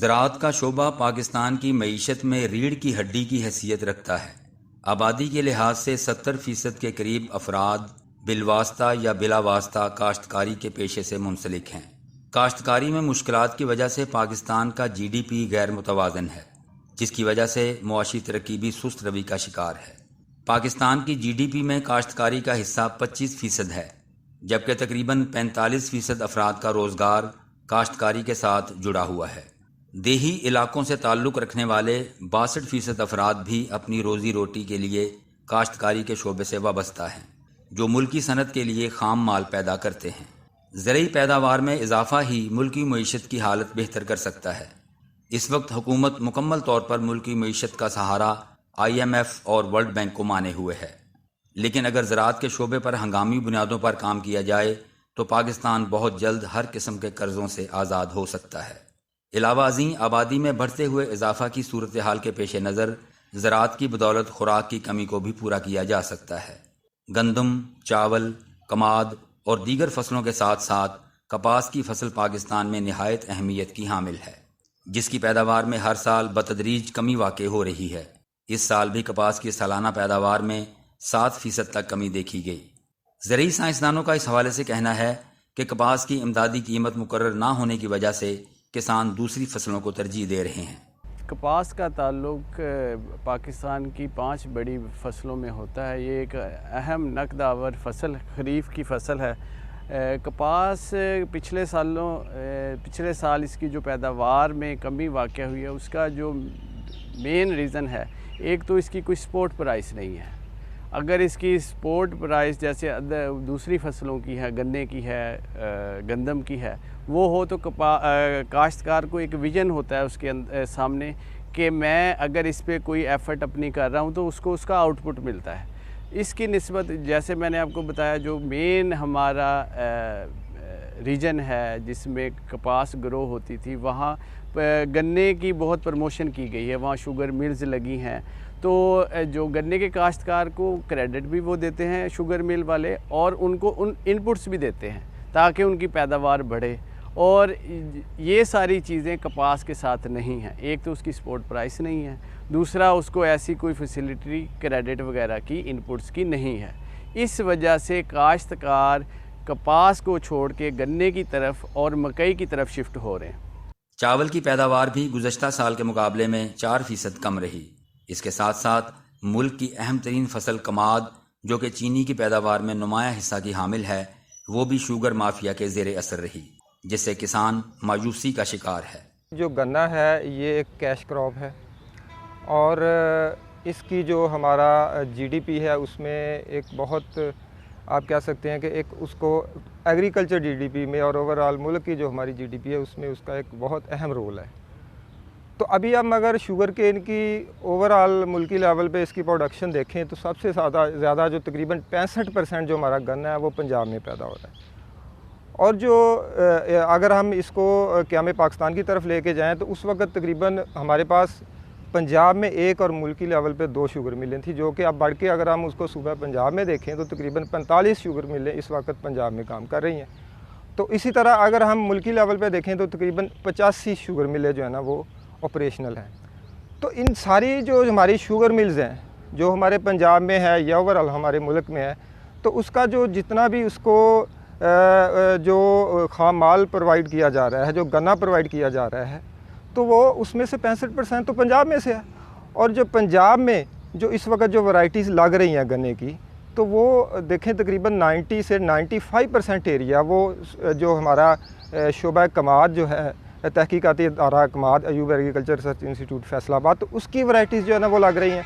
زراعت کا شعبہ پاکستان کی معیشت میں ریڑھ کی ہڈی کی حیثیت رکھتا ہے۔ آبادی کے لحاظ سے 70% کے قریب افراد بالواسطہ یا بلا واسطہ کاشتکاری کے پیشے سے منسلک ہیں۔ کاشتکاری میں مشکلات کی وجہ سے پاکستان کا جی ڈی پی غیر متوازن ہے، جس کی وجہ سے معاشی ترقی بھی سست روی کا شکار ہے۔ پاکستان کی جی ڈی پی میں کاشتکاری کا حصہ 25% ہے، جبکہ تقریباً 45% افراد کا روزگار کاشتکاری کے ساتھ جڑا ہوا ہے۔ دیہی علاقوں سے تعلق رکھنے والے 62% افراد بھی اپنی روزی روٹی کے لیے کاشتکاری کے شعبے سے وابستہ ہیں، جو ملکی صنعت کے لیے خام مال پیدا کرتے ہیں۔ زرعی پیداوار میں اضافہ ہی ملکی معیشت کی حالت بہتر کر سکتا ہے۔ اس وقت حکومت مکمل طور پر ملکی معیشت کا سہارا IMF اور ورلڈ بینک کو مانے ہوئے ہے، لیکن اگر زراعت کے شعبے پر ہنگامی بنیادوں پر کام کیا جائے تو پاکستان بہت جلد ہر قسم کے قرضوں سے آزاد ہو سکتا ہے۔ علاوہ ازیں آبادی میں بڑھتے ہوئے اضافہ کی صورتحال کے پیش نظر زراعت کی بدولت خوراک کی کمی کو بھی پورا کیا جا سکتا ہے۔ گندم، چاول، کماد اور دیگر فصلوں کے ساتھ ساتھ کپاس کی فصل پاکستان میں نہایت اہمیت کی حامل ہے، جس کی پیداوار میں ہر سال بتدریج کمی واقع ہو رہی ہے۔ اس سال بھی کپاس کی سالانہ پیداوار میں 7% تک کمی دیکھی گئی۔ زرعی سائنسدانوں کا اس حوالے سے کہنا ہے کہ کپاس کی امدادی قیمت مقرر نہ ہونے کی وجہ سے کسان دوسری فصلوں کو ترجیح دے رہے ہیں۔ کپاس کا تعلق پاکستان کی 5 بڑی فصلوں میں ہوتا ہے۔ یہ ایک اہم نقد آور فصل خریف کی فصل ہے۔ کپاس پچھلے سال اس کی جو پیداوار میں کمی واقع ہوئی ہے، اس کا جو مین ریزن ہے، ایک تو اس کی کوئی سپورٹ پرائس نہیں ہے۔ اگر اس کی سپورٹ پرائس جیسے دوسری فصلوں کی ہے، گنے کی ہے، گندم کی ہے، وہ ہو تو کاشتکار کو ایک ویژن ہوتا ہے اس کے سامنے کہ میں اگر اس پہ کوئی ایفرٹ اپنی کر رہا ہوں تو اس کو اس کا آؤٹ پٹ ملتا ہے۔ اس کی نسبت جیسے میں نے آپ کو بتایا، جو مین ہمارا ریجن ہے جس میں کپاس گرو ہوتی تھی، وہاں گنے کی بہت پروموشن کی گئی ہے، وہاں شوگر ملز لگی ہیں، تو جو گنے کے کاشتکار کو کریڈٹ بھی وہ دیتے ہیں شوگر مل والے، اور ان کو ان انپٹس بھی دیتے ہیں تاکہ ان کی پیداوار بڑھے، اور یہ ساری چیزیں کپاس کے ساتھ نہیں ہیں۔ ایک تو اس کی سپورٹ پرائس نہیں ہے، دوسرا اس کو ایسی کوئی فیسیلٹی کریڈٹ وغیرہ کی انپٹس کی نہیں ہے۔ اس وجہ سے کاشتکار کپاس کو چھوڑ کے گنے کی طرف اور مکئی کی طرف شفٹ ہو رہے ہیں۔ چاول کی پیداوار بھی گزشتہ سال کے مقابلے میں 4% کم رہی۔ اس کے ساتھ ساتھ ملک کی اہم ترین فصل کماد، جو کہ چینی کی پیداوار میں نمایاں حصہ کی حامل ہے، وہ بھی شوگر مافیا کے زیر اثر رہی، جس سے کسان مایوسی کا شکار ہے۔ جو گنا ہے یہ ایک کیش کراپ ہے، اور اس کی جو ہمارا جی ڈی پی ہے اس میں ایک بہت آپ کہہ سکتے ہیں کہ ایک اس کو ایگریکلچر جی ڈی پی میں اور اوورآل ملک کی جو ہماری جی ڈی پی ہے اس میں اس کا ایک بہت اہم رول ہے۔ تو ابھی ہم اگر شوگر کین کی اوورآل ملکی لیول پہ اس کی پروڈکشن دیکھیں تو سب سے زیادہ جو تقریباً 65% جو ہمارا گنا ہے وہ پنجاب میں پیدا ہو رہا ہے، اور جو اگر ہم اس کو قیام پاکستان کی طرف لے کے جائیں تو اس وقت تقریباً ہمارے پاس پنجاب میں 1 اور ملکی لیول پہ 2 شوگر ملیں تھی، جو کہ اب بڑھ کے اگر ہم اس کو صوبہ پنجاب میں دیکھیں تو تقریباً 45 شوگر ملیں اس وقت پنجاب میں کام کر رہی ہیں۔ تو اسی طرح اگر ہم ملکی لیول پہ دیکھیں تو تقریباً 85 شوگر ملیں جو ہے نا وہ آپریشنل ہیں۔ تو ان ساری جو ہماری شوگر ملز ہیں جو ہمارے پنجاب میں ہے یا اوورآل ہمارے ملک میں ہے، تو اس کا جو جتنا بھی اس کو جو خام مال پرووائڈ کیا جا رہا ہے، جو گنا پرووائڈ کیا جا رہا ہے، تو وہ اس میں سے 65% تو پنجاب میں سے ہے، اور جو پنجاب میں جو اس وقت جو ورائٹیز لگ رہی ہیں گنے کی، تو وہ دیکھیں تقریباً 90 سے 95% ایریا وہ جو ہمارا شعبہ کماد جو ہے تحقیقاتی ادارہ کماد Ayub agriculture research institute Faisalabad, تو اس کی ورائٹیز جو ہے نا وہ لگ رہی ہیں۔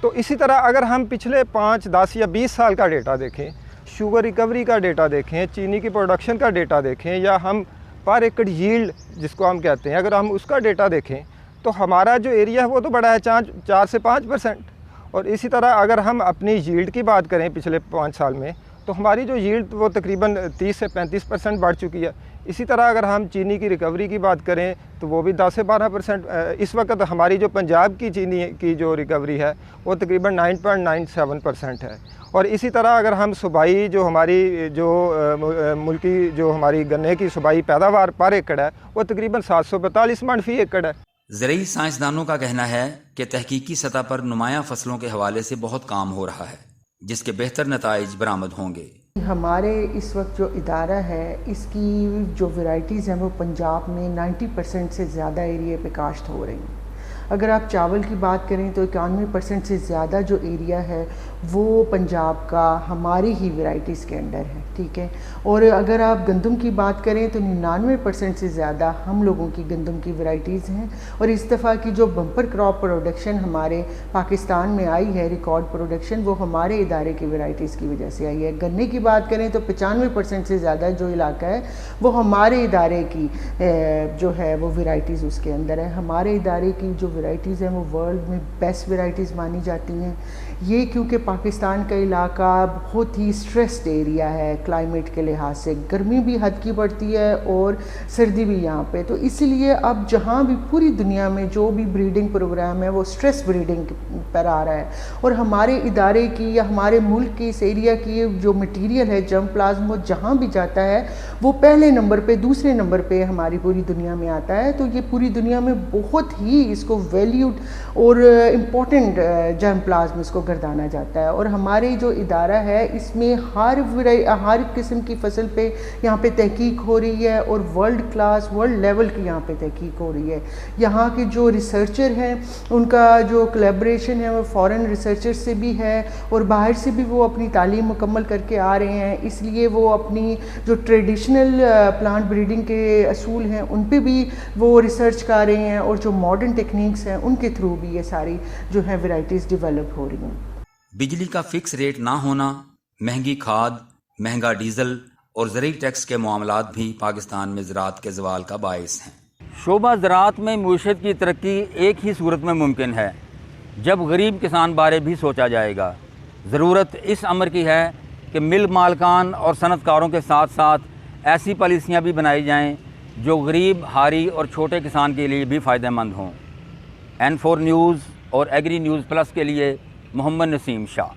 تو اسی طرح اگر ہم پچھلے 5، 10 یا 20 سال کا ڈیٹا دیکھیں، شوگر ریکوری کا ڈیٹا دیکھیں، چینی کی پروڈکشن کا ڈیٹا دیکھیں، یا ہم پر ایکڑ ییلڈ جس کو ہم کہتے ہیں، اگر ہم اس کا ڈیٹا دیکھیں تو ہمارا جو ایریا ہے وہ تو بڑا ہے 4 سے 5%، اور اسی طرح اگر ہم اپنی ییلڈ کی بات کریں پچھلے 5 سال میں، تو ہماری جو ییلڈ وہ تقریباً 30 سے 35% بڑھ چکی ہے۔ اسی طرح اگر ہم چینی کی ریکوری کی بات کریں تو وہ بھی 10 سے 12%. اس وقت ہماری جو پنجاب کی چینی کی جو ریکوری ہے وہ تقریباً 9.97% ہے. اور اسی طرح اگر ہم صوبائی جو ہماری جو ملکی جو ہماری گنے کی صوبائی پیداوار پر ایکڑ ہے وہ تقریباً 742 من فی ایکڑ ہے. زرعی سائنسدانوں کا کہنا ہے کہ تحقیقی سطح پر نمایاں فصلوں کے حوالے سے بہت کام ہو رہا ہے جس کے بہتر نتائج برآمد ہوں گے. ہمارے اس وقت جو ادارہ ہے اس کی جو ورائٹیز ہیں وہ پنجاب میں 90% سے زیادہ ایریے پہ کاشت ہو رہی ہیں. اگر آپ چاول کی بات کریں تو 91% سے زیادہ جو ایریا ہے وہ پنجاب کا ہماری ہی ورائٹیز کے انڈر ہے. ٹھیک ہے. اور اگر آپ گندم کی بات کریں تو 99% سے زیادہ ہم لوگوں کی گندم کی ورائٹیز ہیں. اور اس دفعہ کی جو بمپر کراپ پروڈکشن ہمارے پاکستان میں آئی ہے ریکارڈ پروڈکشن وہ ہمارے ادارے کی ورائٹیز کی وجہ سے آئی ہے. گنے کی بات کریں تو 95% سے زیادہ جو علاقہ ہے وہ ہمارے ادارے کی جو ہے وہ ورائٹیز اس کے اندر ہے. ہمارے ادارے کی جو ورائٹیز ہیں وہ ورلڈ میں بیسٹ ورائٹیز مانی جاتی ہیں. یہ کیونکہ پاکستان کا علاقہ بہت ہی سٹریسڈ ایریا ہے کلائمیٹ کے لحاظ سے. گرمی بھی حد کی پڑتی ہے اور سردی بھی یہاں پہ. تو اسی لیے اب جہاں بھی پوری دنیا میں جو بھی بریڈنگ پروگرام ہے وہ سٹریس بریڈنگ پر آ رہا ہے. اور ہمارے ادارے کی یا ہمارے ملک کی اس ایریا کی جو مٹیریل ہے جرم پلازم وہ جہاں بھی جاتا ہے وہ پہلے نمبر پہ دوسرے نمبر پہ ہماری پوری دنیا میں آتا ہے. تو یہ پوری دنیا میں بہت ہی اس کو ویلیوڈ اور امپورٹنٹ جرم پلازم اس کو گردانا جاتا ہے. اور ہمارے جو ادارہ ہے اس میں ہر قسم کی فصل پہ یہاں پہ تحقیق ہو رہی ہے اور ورلڈ کلاس ورلڈ لیول کی یہاں پہ تحقیق ہو رہی ہے. یہاں کے جو ریسرچر ہیں ان کا جو کولیبریشن ہے وہ فورن ریسرچر سے بھی ہے اور باہر سے بھی وہ اپنی تعلیم مکمل کر کے آ رہے ہیں. اس لیے وہ اپنی جو ٹریڈیشنل پلانٹ بریڈنگ کے اصول ہیں ان پہ بھی وہ ریسرچ کر رہے ہیں اور جو ماڈرن ٹیکنیکس ہیں ان کے تھرو بھی یہ ساری جو ہے ورائٹیز ڈیولپ ہو رہی ہیں. بجلی کا فکس ریٹ نہ ہونا، مہنگی کھاد، مہنگا ڈیزل اور زرعی ٹیکس کے معاملات بھی پاکستان میں زراعت کے زوال کا باعث ہیں. شعبہ زراعت میں معیشت کی ترقی ایک ہی صورت میں ممکن ہے جب غریب کسان بارے بھی سوچا جائے گا. ضرورت اس امر کی ہے کہ مل مالکان اور صنعت کاروں کے ساتھ ساتھ ایسی پالیسیاں بھی بنائی جائیں جو غریب، ہاری اور چھوٹے کسان کے لیے بھی فائدہ مند ہوں. N4 نیوز اور ایگری نیوز پلس کے لیے محمد نسیم شاہ.